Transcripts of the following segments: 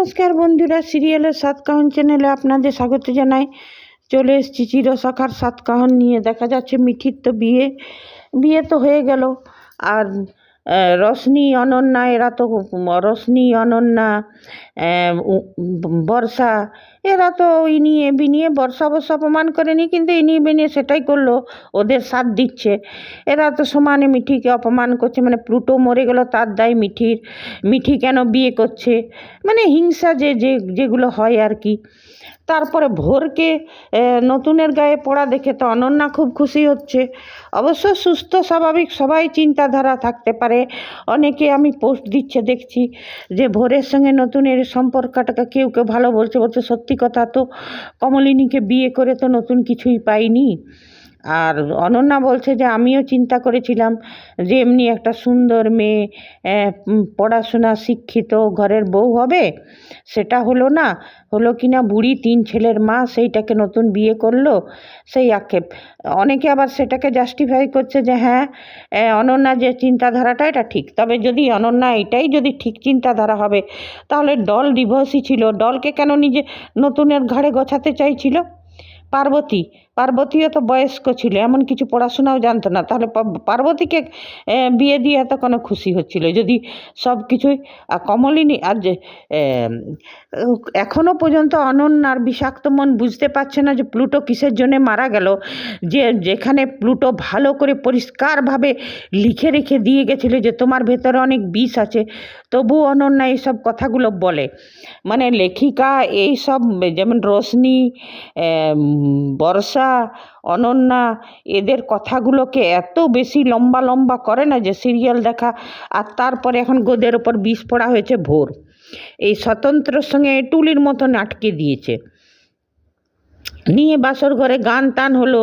নমস্কার বন্ধুরা, সিরিয়ালের সাতকাহন চ্যানেলে আপনাদের স্বাগত জানাই। চলে এসেছি চিরসখার সাতকাহন নিয়ে। দেখা যাচ্ছে মিঠির তো বিয়ে তো হয়ে গেল, আর রশনি অনন্যা এরা তো রশনি অনন্যা বর্ষা এরা তো ইনিয়ে বিনিয়ে, বর্ষা অবশ্য অপমান করেনি, কিন্তু ইনিয়ে বিনিয়ে সেটাই করলো, ওদের সাথ দিচ্ছে। এরা তো সমানে মিঠিকে অপমান করছে, মানে প্লুটো মরে গেল তার দায় মিঠি কেন বিয়ে করছে, মানে হিংসা যেগুলো হয় আর কি। তারপরে ভোরকে নতুনের গায়ে পড়া দেখে তো অনন্যা খুব খুশি হচ্ছে। অবশ্য সুস্থ স্বাভাবিক সবাই চিন্তাধারা থাকতে পারে। অনেকে আমি পোস্ট দিচ্ছে দেখছি যে ভোরের সঙ্গে নতুনের সম্পর্কটাকে কেউ ভালো বলছে সত্যি কথা তো কমলিনীকে বিয়ে করে তো নতুন কিছুই পাইনি। আর অনন্যা বলছে যে আমিও চিন্তা করেছিলাম যে এমনি একটা সুন্দর মেয়ে, পড়াশোনা শিক্ষিত ঘরের বউ হবে, সেটা হলো না, হলো কি না বুড়ি 3 ছেলের মা, সেইটাকে নতুন বিয়ে করলো, সেই আক্ষেপ। অনেকে আবার সেটাকে জাস্টিফাই করছে যে হ্যাঁ, অনন্যা যে চিন্তাধারাটা এটা ঠিক। তবে যদি অনন্যা এটাই যদি ঠিক চিন্তাধারা হবে, তাহলে ডল ডিভোর্সই ছিল। ডলকে কেন নিজে নতুনের ঘাড়ে গোছাতে চাইছিল? পার্বতীও তো বয়স্ক ছিল, এমন কিছু পড়াশোনাও জানতো না, তাহলে পার্বতীকে বিয়ে দিয়ে এত কোনো খুশি হচ্ছিল যদি সব কিছুই। কমলিনী আর যে এখনও পর্যন্ত অনন্যার বিষাক্ত মন বুঝতে পারছে না যে প্লুটো কিসের জন্য মারা গেল। যেখানে প্লুটো ভালো করে পরিষ্কারভাবে লিখে রেখে দিয়ে গেছিল যে তোমার ভেতরে অনেক বিষ আছে, তবু অনন্যা এইসব কথাগুলো বলে। মানে লেখিকা এইসব যেমন রোশনি, বর্ষা, অনন্যা এদের কথাগুলোকে এত বেশি লম্বা করে না যে সিরিয়াল দেখা। আর তারপরে এখন গোদের ওপর বিষ পড়া হয়েছে ভোর, এই স্বতন্ত্রর সঙ্গে টুলির মতন আটকে দিয়েছে, নিয়ে বাসর ঘরে গান টান হলো।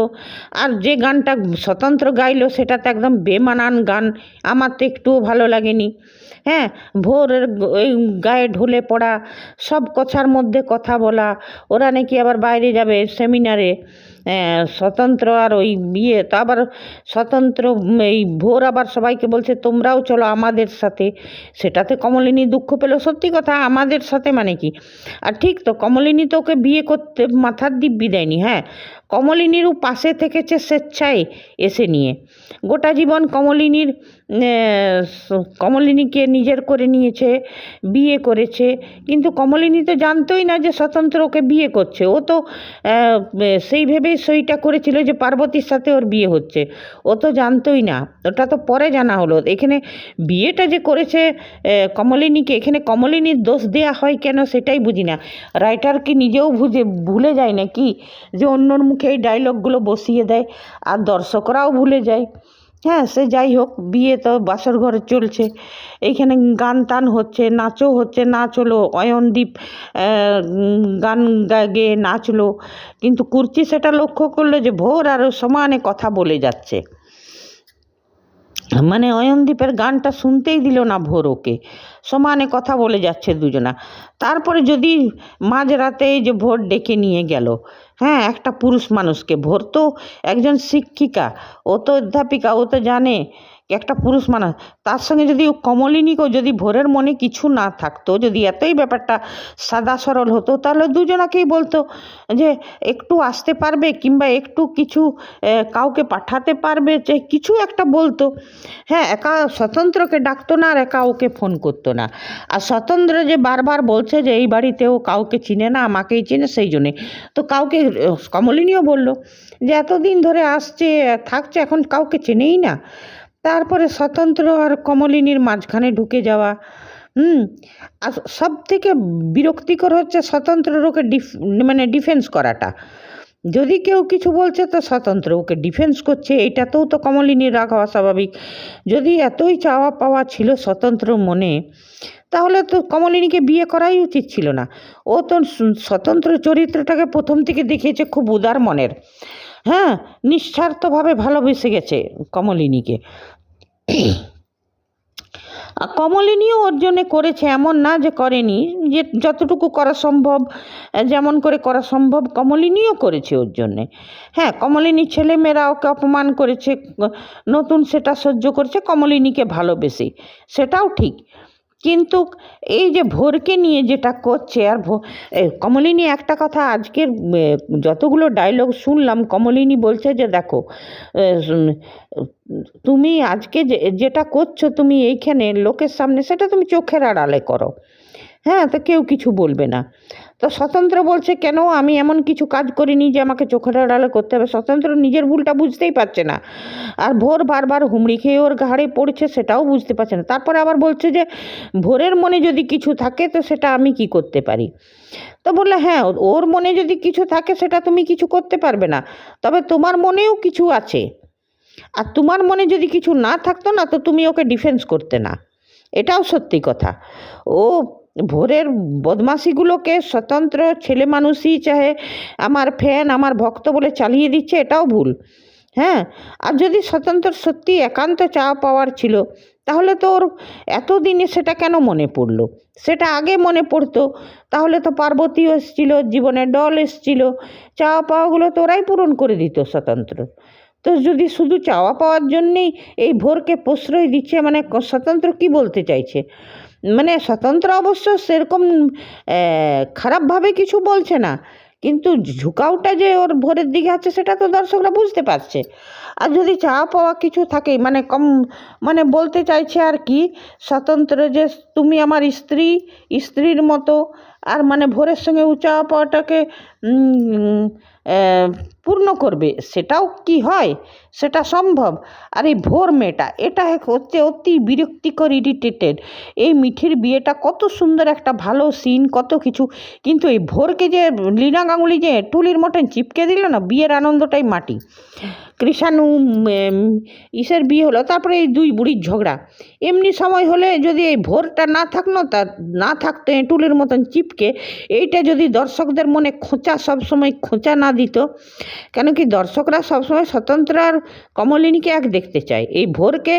আর যে গানটা স্বতন্ত্র গাইলো সেটা তো একদম বেমানান গান, আমার তো একটুও ভালো লাগেনি। হ্যাঁ, ভোরের ওই গায়ে ঢলে পড়া, সব কথার মধ্যে কথা বলা, ওরা নাকি আবার বাইরে যাবে সেমিনারে, স্বতন্ত্র আর ওই বিয়ে তো আবার স্বতন্ত্র, এই ভোর আবার সবাইকে বলছে তোমরাও চলো আমাদের সাথে। সেটাতে কমলিনী দুঃখ পেল। সত্যি কথা, আমাদের সাথে মানে কি? আর ঠিক তো, কমলিনী তো ওকে বিয়ে করতে মাথার দিব্যি দেয়নি। হ্যাঁ, কমলিনীরও পাশে থেকেছে স্বেচ্ছায় এসে নিয়ে। গোটা জীবন কমলিনীকে নিজের করে নিয়েছে, বিয়ে করেছে, কিন্তু কমলিনী তো জানতোই না যে স্বতন্ত্র ওকে বিয়ে করছে। ও তো সেই ভেবেই সইটা করেছিল যে পার্বতীর সাথে ওর বিয়ে হচ্ছে, ও তো জানতোই না। ওটা তো পরে জানা হলো। এখানে বিয়েটা যে করেছে কমলিনীকে, এখানে কমলিনীর দোষ দেয়া হয় কেন সেটাই বুঝি না। রাইটার কি নিজেও ভুলে যায় নাকি যে অন্যর মুখে এই ডায়লগগুলো বসিয়ে দেয়, আর দর্শকরাও ভুলে যায়? হ্যাঁ, সে যাই হোক, বিয়ে তো বাসর ঘরে চলছে, এইখানে গান টান হচ্ছে, নাচও হচ্ছে। নাচ হলো, অয়নদীপ গান গেয়ে নাচলো, কিন্তু কুর্চি সেটা লক্ষ্য করলো যে ভোর আর সমানে কথা বলে যাচ্ছে। মানে অয়নদীপের গানটা শুনতেই দিল না ভোর, ওকে সমানে কথা বলে যাচ্ছে দুজনা। তারপরে যদি মাঝরাতে যে ভোর ডেকে নিয়ে গেল, হ্যাঁ, একটা পুরুষ মানুষকে, ভোর তো একজন শিক্ষিকা, ও তো অধ্যাপিকা, ও তো জানে একটা পুরুষ মানুষ, তার সঙ্গে যদি কমলিনীকেও, যদি ভোরের মনে কিছু না থাকতো, যদি এতই ব্যাপারটা সাদা সরল হতো, তাহলে দুজনাকেই বলতো যে একটু আসতে পারবে, কিংবা একটু কিছু কাউকে পাঠাতে পারবে, যে কিছু একটা বলতো। হ্যাঁ, একা স্বতন্ত্রকে ডাকতো না, আর একা ওকে ফোন করতো না। আর স্বতন্ত্র যে বারবার বলছে যে এই বাড়িতেও কাউকে চিনে না, আমাকেই চিনে, সেই জন্যে তো কাউকে, কমলিনীও বলল যে এতদিন ধরে আসছে থাকছে, এখন কাউকে চেনেই না। তারপরে স্বতন্ত্র আর কমলিনীর মাঝখানে ঢুকে যাওয়া। আর সব থেকে বিরক্তিকর হচ্ছে স্বতন্ত্রের ওকে ডিফেন্স করাটা। যদি কেউ কিছু বলছে তো স্বতন্ত্র ওকে ডিফেন্স করছে, এটাতেও তো কমলিনীর রাগ হওয়া স্বাভাবিক। যদি এতই চাওয়া পাওয়া ছিল স্বতন্ত্রর মনে, তাহলে তো কমলিনীকে বিয়ে করাই উচিত ছিল না। ও তো স্বতন্ত্র চরিত্রটাকে প্রথম থেকে দেখিয়েছে খুব উদার মনের। হ্যাঁ, নিঃস্বার্থভাবে ভালোবেসে গেছে কমলিনীকে। কমলিনীও ওর জন্যে করেছে, এমন না যে করেনি, যে যতটুকু করা সম্ভব, যেমন করে করা সম্ভব কমলিনীও করেছে ওর জন্যে। হ্যাঁ, কমলিনীর ছেলেমেয়েরা ওকে অপমান করেছে, নতুন সেটা সহ্য করেছে কমলিনীকে ভালোবেসে, সেটাও ঠিক। কিন্তু এই যে ভোরকে নিয়ে যেটা করছে আর কমলিনী একটা কথা আজকের যতগুলো ডায়লগ শুনলাম, কমলিনী বলছে যে দেখো তুমি আজকে যেটা করছো তুমি এইখানে লোকের সামনে, সেটা তুমি চোখের আড়ালে করো, হ্যাঁ, তো কেউ কিছু বলবে না। তো স্বতন্ত্র বলছে কেন আমি এমন কিছু কাজ করিনি যে আমাকে চোখের আড়ালে করতে হবে। স্বতন্ত্র নিজের ভুলটা বুঝতেই পারছে না, আর ভোর বারবার হুমড়ি খেয়ে ওর ঘাড়ে পড়ছে সেটাও বুঝতে পারছে না। তারপরে আবার বলছে যে ভোরের মনে যদি কিছু থাকে তো সেটা আমি কি করতে পারি। তো বললে হ্যাঁ, ওর মনে যদি কিছু থাকে সেটা তুমি কিছু করতে পারবে না, তবে তোমার মনেও কিছু আছে, আর তোমার মনে যদি কিছু না থাকতো না তো তুমি ওকে ডিফেন্স করতে না, এটাও সত্যি কথা। ও ভোরের বদমাশিগুলোকে স্বতন্ত্র ছেলে মানুষই চাহে আমার ফ্যান আমার ভক্ত বলে চালিয়ে দিচ্ছে, এটাও ভুল। হ্যাঁ, আর যদি স্বতন্ত্র সত্যি একান্ত চাওয়া পাওয়ার ছিল তাহলে তো ওর এতদিনে সেটা কেন মনে পড়লো, সেটা আগে মনে পড়তো তাহলে তো পার্বতীও এসেছিল, জীবনে ডল এসেছিল, চাওয়া পাওয়াগুলো তো ওরাই পূরণ করে দিত স্বতন্ত্র। তো যদি শুধু চাওয়া পাওয়ার জন্যেই এই ভোরকে প্রশ্রয় দিচ্ছে, মানে স্বতন্ত্র কি বলতে চাইছে, মানে স্বতন্ত্র অবশ্য সেরকম খারাপভাবে কিছু বলছে না, কিন্তু ঝুঁকাওটা যে ওর ভোরের দিকে আছে সেটা তো দর্শকরা বুঝতে পারছে। আর যদি চাওয়া পাওয়া কিছু থাকে মানে বলতে চাইছে আর কি স্বতন্ত্র যে তুমি আমার স্ত্রীর মতো, আর মানে ভোরের সঙ্গে চাওয়া পাওয়াটাকে পূর্ণ করবে, সেটাও কি হয়, সেটা সম্ভব? আর এই ভোর মেয়েটা এটা হচ্ছে অতি বিরক্তিকর, ইরিটেটেড। এই মিঠির বিয়েটা কত সুন্দর একটা ভালো সিন, কত কিছু, কিন্তু এই ভোরকে যে লীনা গাঙ্গুলি যে টুলির মতন চিপকে দিল না, বিয়ের আনন্দটাই মাটি। কৃষাণু ইসের বিয়ে হলো, তারপরে এই দুই বুড়ির ঝগড়া। এমনি সময় হলে যদি এই ভোরটা না থাকতো এঁটুলের মতন চিপকে, এইটা যদি দর্শকদের মনে সবসময় খোঁচা না দিত, কেন কি দর্শকরা সবসময় স্বতন্ত্র আর কমলিনীকে এক দেখতে চায়, এই ভোরকে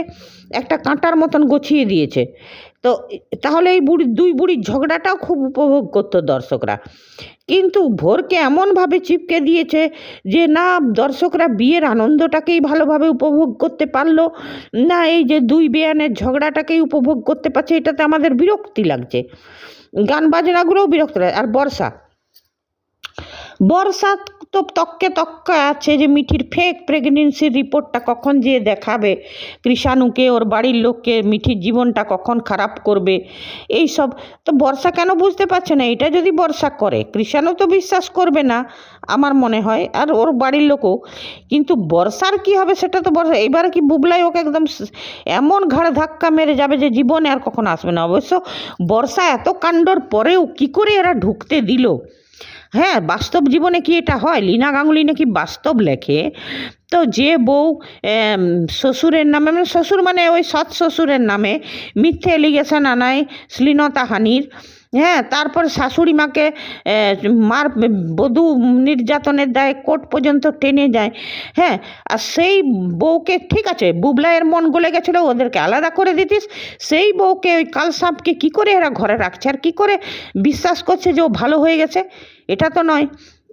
একটা কাঁটার মতন গছিয়ে দিয়েছে। তো তাহলে এই দুই বুড়ির ঝগড়াটাও খুব উপভোগ করতো দর্শকরা, কিন্তু ভোরকে এমনভাবে চিপকে দিয়েছে যে না দর্শকরা বিয়ের আনন্দটাকেই ভালোভাবে উপভোগ করতে পারলো না, এই যে দুই বেয়ানের ঝগড়াটাকেই উপভোগ করতে পারছে, এটাতে আমাদের বিরক্তি লাগছে, গান বাজনাগুলোও বিরক্ত লাগে। আর বর্ষা তো তক্কে আছে যে মিঠির ফেক প্রেগনেন্সির রিপোর্টটা কখন যে দেখাবে কৃষাণুকে, ওর বাড়ির লোককে, মিঠির জীবনটা কখন খারাপ করবে, এই সব তো বর্ষা কেন বুঝতে পারছে না। এটা যদি বর্ষা করে কৃষাণু তো বিশ্বাস করবে না আমার মনে হয়, আর ওর বাড়ির লোকও। কিন্তু বর্ষার কি হবে সেটা তো বর্ষা, এবার কি বুবলাই ওকে একদম এমন ঘাড় ধাক্কা মেরে যাবে যে জীবনে আর কখনো আসবে না। অবশ্য বর্ষা এত কাণ্ডর পরেও কি করে এরা ঢুকতে দিল। হ্যাঁ, বাস্তব জীবনে কি এটা হয়? লীনা গাঙ্গুলি নাকি বাস্তব লেখে, তো যে বউ শ্বশুরের নামে, মানে শ্বশুর মানে ওই সৎ শ্বশুরের নামে মিথ্যে এলিগেশন আনায় শ্লীলতাহানির, হ্যাঁ, তারপর শাশুড়ি মাকে বধূ নির্যাতনের দায়ে কোর্ট পর্যন্ত টেনে যায়, হ্যাঁ, আর সেই বউকে, ঠিক আছে বুবলাইয়ের মন গলে গেছিলো ওদেরকে আলাদা করে দিতিস, সেই বউকে ওই কালসাপকে কী করে এরা ঘরে রাখছে, আর কী করে বিশ্বাস করছে যে ও ভালো হয়ে গেছে? এটা তো নয়।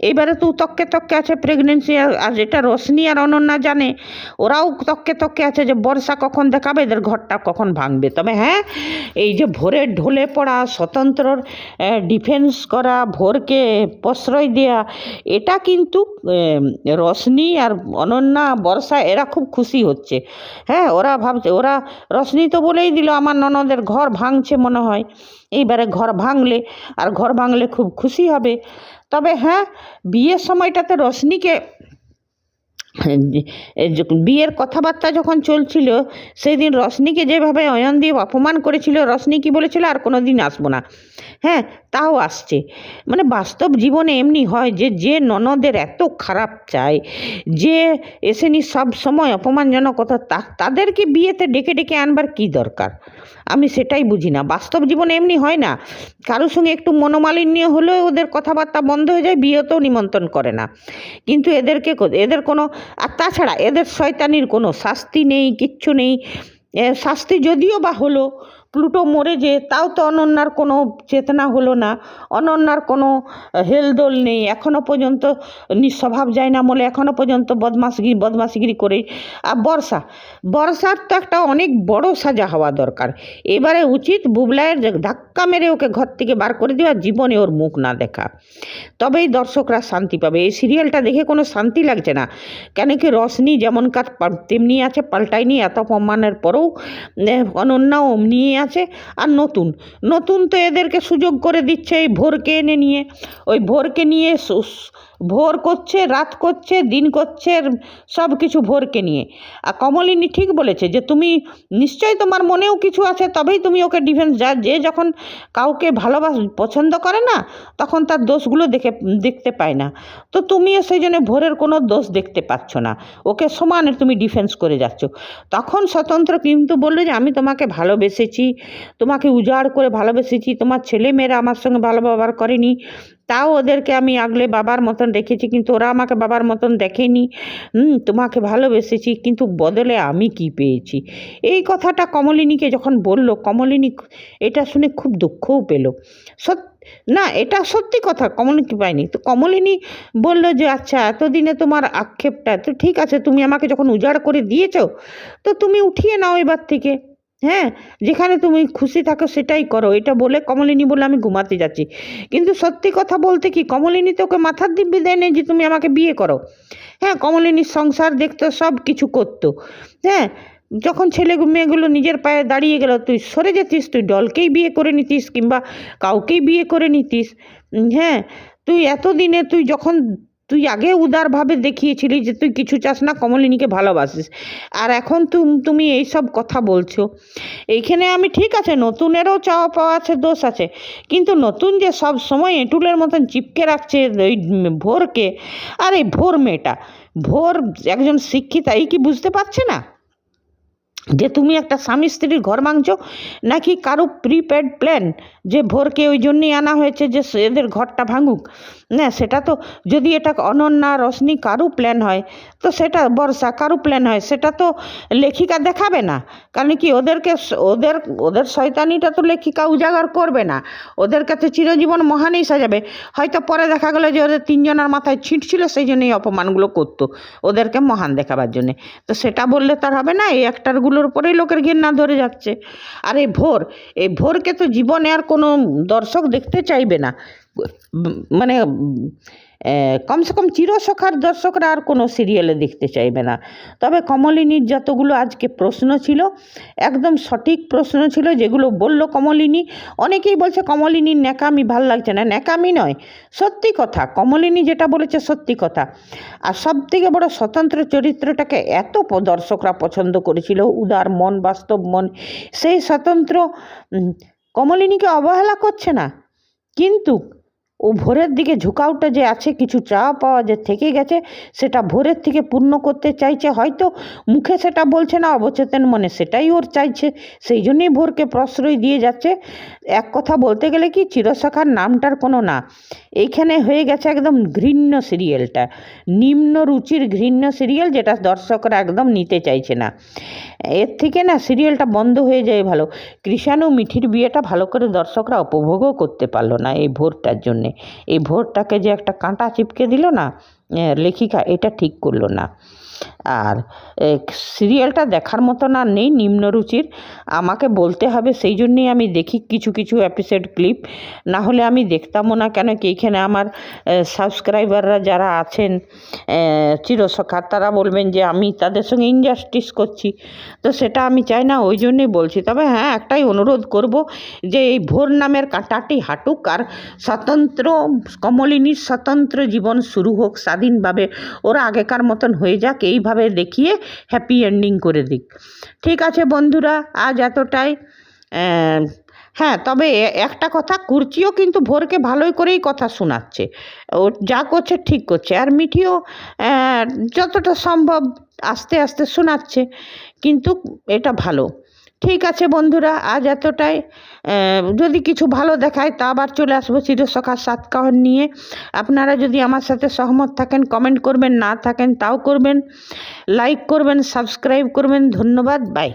এইবারে তো তককে আছে প্রেগনেন্সি, আর এটা রোশনি আর অনন্যা জানে, ওরাও তককে আছে যে বর্ষা কখন দেখাবে, এদের ঘরটা কখন ভাঙবে। তবে হ্যাঁ, এই যে ভোরের ঢলে পড়া, স্বতন্ত্রর ডিফেন্স করা, ভোরকে প্রশ্রয় দেওয়া, এটা কিন্তু রোশনি আর অনন্যা বর্ষা এরা খুব খুশি হচ্ছে। হ্যাঁ, ওরা ভাবছে, ওরা রোশনি তো বলেই দিল আমার ননদের ঘর ভাঙছে মনে হয়, এইবারে ঘর ভাঙলে খুব খুশি হবে। তবে হ্যাঁ, বিয়ের সময়টাতে রোশনিকে বিয়ের কথাবার্তা যখন চলছিল সেই দিন রোশনিকে যেভাবে অয়নদীপ অপমান করেছিল, রোশনি কি বলেছিল আর কোনো দিন আসবো না, হ্যাঁ, তাও আসছে। মানে বাস্তব জীবনে এমনি হয় যে ননদের এত খারাপ চায়, যে এসে সব সময় অপমানজনক কথা, তাদেরকে বিয়েতে ডেকে আনবার কি দরকার? আমি সেটাই বুঝি না। বাস্তব জীবনে এমনি হয় না, কারোর সঙ্গে একটু মনোমালিন্য হলেও ওদের কথাবার্তা বন্ধ হয়ে যায়, বিয়েতেও নিমন্ত্রণ করে না। কিন্তু এদের কোনো, আর তাছাড়া এদের শয়তানির কোনো শাস্তি নেই, কিচ্ছু নেই। শাস্তি যদিও বা হলো, প্লুটো মরে যে তাও তো অনন্যার কোনো চেতনা হলো না, অনন্যার কোনো হেলদোল নেই, এখনও পর্যন্ত নিঃস্বভাব যায় না বলে এখনও পর্যন্ত বদমাশগিরি করে। আর বর্ষার তো একটা অনেক বড় সাজা হওয়া দরকার। এবারে উচিত বুবলাইয়ের ধাক্কা মেরে ওকে ঘর থেকে বার করে দেওয়া, জীবনে ওর মুখ না দেখা, তবেই দর্শকরা শান্তি পাবে। এই সিরিয়ালটা দেখে কোনো শান্তি লাগছে না, কেন কি রশনি যেমন কাজ তেমনি আছে, পাল্টায়নি। এত অপমানের পরেও অনন্যাও অমনিই আছে। আর নতুন তো এদেরকে সুযোগ করে দিচ্ছে এই ভোরকে এনে নিয়ে, ওই ভোরকে নিয়ে ভোর করছে, রাত করছে, দিন করছে, সব কিছু ভোরকে নিয়ে। আর কমলিনী ঠিক বলেছে যে তুমি নিশ্চয়ই তোমার মনেও কিছু আছে, তবেই তুমি ওকে ডিফেন্স। যে যখন কাউকে পছন্দ করে না তখন তার দোষগুলো দেখতে পায় না, তো তুমিও সেই জন্য ভোরের কোনো দোষ দেখতে পাচ্ছ না, ওকে সমানে তুমি ডিফেন্স করে যাচ্ছ। তখন স্বতন্ত্র কিন্তু বললো যে আমি তোমাকে ভালোবেসেছি, তোমাকে উজাড় করে ভালোবেসেছি, তোমার ছেলেমেয়েরা আমার সঙ্গে ভালো ব্যবহার করেনি, তাও ওদেরকে আমি আগলে বাবার মতন রেখেছি, কিন্তু ওরা আমাকে বাবার মতন দেখেনি। তোমাকে ভালোবেসেছি, কিন্তু বদলে আমি কি পেয়েছি। এই কথাটা কমলিনীকে যখন বলল, কমলিনী এটা শুনে খুব দুঃখও পেল। না, এটা সত্যি কথা, কমলিনী পায়নি। তো কমলিনী বলল যে আচ্ছা, এতদিনে তোমার আক্ষেপটা তো ঠিক আছে, তুমি আমাকে যখন উজাড় করে দিয়েছ তো তুমি উঠিয়ে নাও এবার থেকে, হ্যাঁ, যেখানে তুমি খুশি থাকো সেটাই করো। এটা বলে কমলিনী বলে আমি ঘুমাতে যাচ্ছি। কিন্তু সত্যি কথা বলতে কি, কমলিনী তো ওকে মাথার দিব্যি দেয় নেই যে তুমি আমাকে বিয়ে করো। হ্যাঁ, কমলিনীর সংসার দেখতো, সব কিছু করতো। হ্যাঁ, যখন ছেলে মেয়েগুলো নিজের পায়ে দাঁড়িয়ে গেল, তুই সরে যেতিস, তুই দলকেই বিয়ে করে নিতিস কিংবা কাউকেই বিয়ে করে নিতিস। হ্যাঁ, তুই এতদিনে তুই আগে উদারভাবে দেখিয়েছিলি যে তুই কিছু চাস না, কমলিনীকে ভালোবাসিস, আর এখন তুমি এইসব কথা বলছো। এইখানে আমি ঠিক আছে, নতুনেরও চাওয়া পাওয়া আছে, দোষ আছে, কিন্তু নতুন যে সব সময় এঁটুলের মতন চিপকে রাখছে ওই ভোরকে, আর এই ভোর মেয়েটা, ভোর একজন শিক্ষিতা, এই কি বুঝতে পারছে না যে তুমি একটা স্বামী স্ত্রীর ঘর ভাঙছো? নাকি কারো প্রিপেড প্ল্যান যে ভোরকে ওই জন্যই আনা হয়েছে যে এদের ঘরটা ভাঙুক? না, সেটা তো, যদি এটা অনন্যা রশনি কারো প্ল্যান হয়, তো সেটা বর্ষা কারো প্ল্যান হয়, সেটা তো লেখিকা দেখাবে না। কারণ কি ওদের শয়তানিটা তো লেখিকা উজাগর করবে না, ওদেরকে তো চিরজীবন মহানই সাজাবে। হয়তো পরে দেখা গেলো যে ওদের তিনজনের মাথায় ছিট ছিল, সেই জন্যই অপমানগুলো করতো ওদেরকে মহান দেখাবার জন্যে। তো সেটা বললে তার হবে না, এই অ্যাক্টারগুলোর উপরেই লোকের ঘেন্না ধরে যাচ্ছে। আর এই ভোরকে তো জীবনে আর কোনো দর্শক দেখতে চাইবে না, মানে কমসে কম চিরসখার দর্শকরা আর কোনো সিরিয়ালে দেখতে চাইবে না। তবে কমলিনীর যতগুলো আজকে প্রশ্ন ছিল, একদম সঠিক প্রশ্ন ছিল যেগুলো বলল কমলিনী। অনেকেই বলছে কমলিনীর ন্যাকামি ভাল লাগছে না, ন্যাকামি নয়, সত্যি কথা। কমলিনী যেটা বলেছে সত্যি কথা। আর সব থেকে বড়, স্বতন্ত্র চরিত্রটাকে এত দর্শকরা পছন্দ করেছিল, উদার মন, বাস্তব মন, সেই স্বতন্ত্র কমলিনীকে অবহেলা করছে না, কিন্তু ও ভোরের দিকে ঝুঁকাওটা যে আছে, কিছু চাওয়া পাওয়া যে থেকে গেছে, সেটা ভোরের থেকে পূর্ণ করতে চাইছে। হয়তো মুখে সেটা বলছে না, অবচেতন মনে সেটাই ওর চাইছে, সেই জন্যই ভোরকে প্রশ্রয় দিয়ে যাচ্ছে। এক কথা বলতে গেলে কি, চিরসখার নামটার কোনো না, এইখানে হয়ে গেছে একদম ঘৃণ্য সিরিয়ালটা, নিম্ন রুচির ঘৃণ্য সিরিয়াল, যেটা দর্শকরা একদম নিতে চাইছে না। এর থেকে না সিরিয়ালটা বন্ধ হয়ে যায় ভালো। কৃষাণ ও মিঠির বিয়েটা ভালো করে দর্শকরা উপভোগও করতে পারলো না এই ভোরটার জন্যে। এই ভোরটাকে যে একটা কাঁটা চিপকে দিল না লেখিকা, এটা ঠিক করলো না। আর সিরিয়ালটা দেখার মতো না নেই, নিম্নরুচির, আমাকে বলতে হবে। সেই জন্যেই আমি দেখি কিছু কিছু এপিসোড ক্লিপ, না হলে আমি দেখতামও না। কেন কি, এইখানে আমার সাবস্ক্রাইবাররা যারা আছেন চিরসখার, তারা বলবেন যে আমি তাদের সঙ্গে ইনজাস্টিস করছি, তো সেটা আমি চাই না, ওই জন্যই বলছি। তবে হ্যাঁ, একটাই অনুরোধ করব যে এই ভোর নামের কাঁটাটি হাঁটুক, আর কমলিনীর স্বতন্ত্র জীবন শুরু হোক স্বাধীনভাবে, ওরা আগেকার মতন হয়ে যাক, এইভাবে দেখিয়ে হ্যাপি এন্ডিং করে দিক। ঠিক আছে বন্ধুরা, আজ এতটাই। হ্যাঁ, তবে একটা কথা, কুর্চিও কিন্তু ভোরকে ভালোই করেই কথা শোনাচ্ছে, ও যা করছে ঠিক করছে, আর মিঠিও যতটা সম্ভব আস্তে আস্তে শোনাচ্ছে, কিন্তু এটা ভালো। ঠিক আছে বন্ধুরা, আজ এতটাই। যদি কিছু ভালো দেখায় তা আবার চলে আসবো চিরসখার সাতকাহন নিয়ে। আপনারা যদি আমার সাথে সহমত থাকেন কমেন্ট করবেন, না থাকেন তাও করবেন, লাইক করবেন, সাবস্ক্রাইব করবেন। ধন্যবাদ, বাই।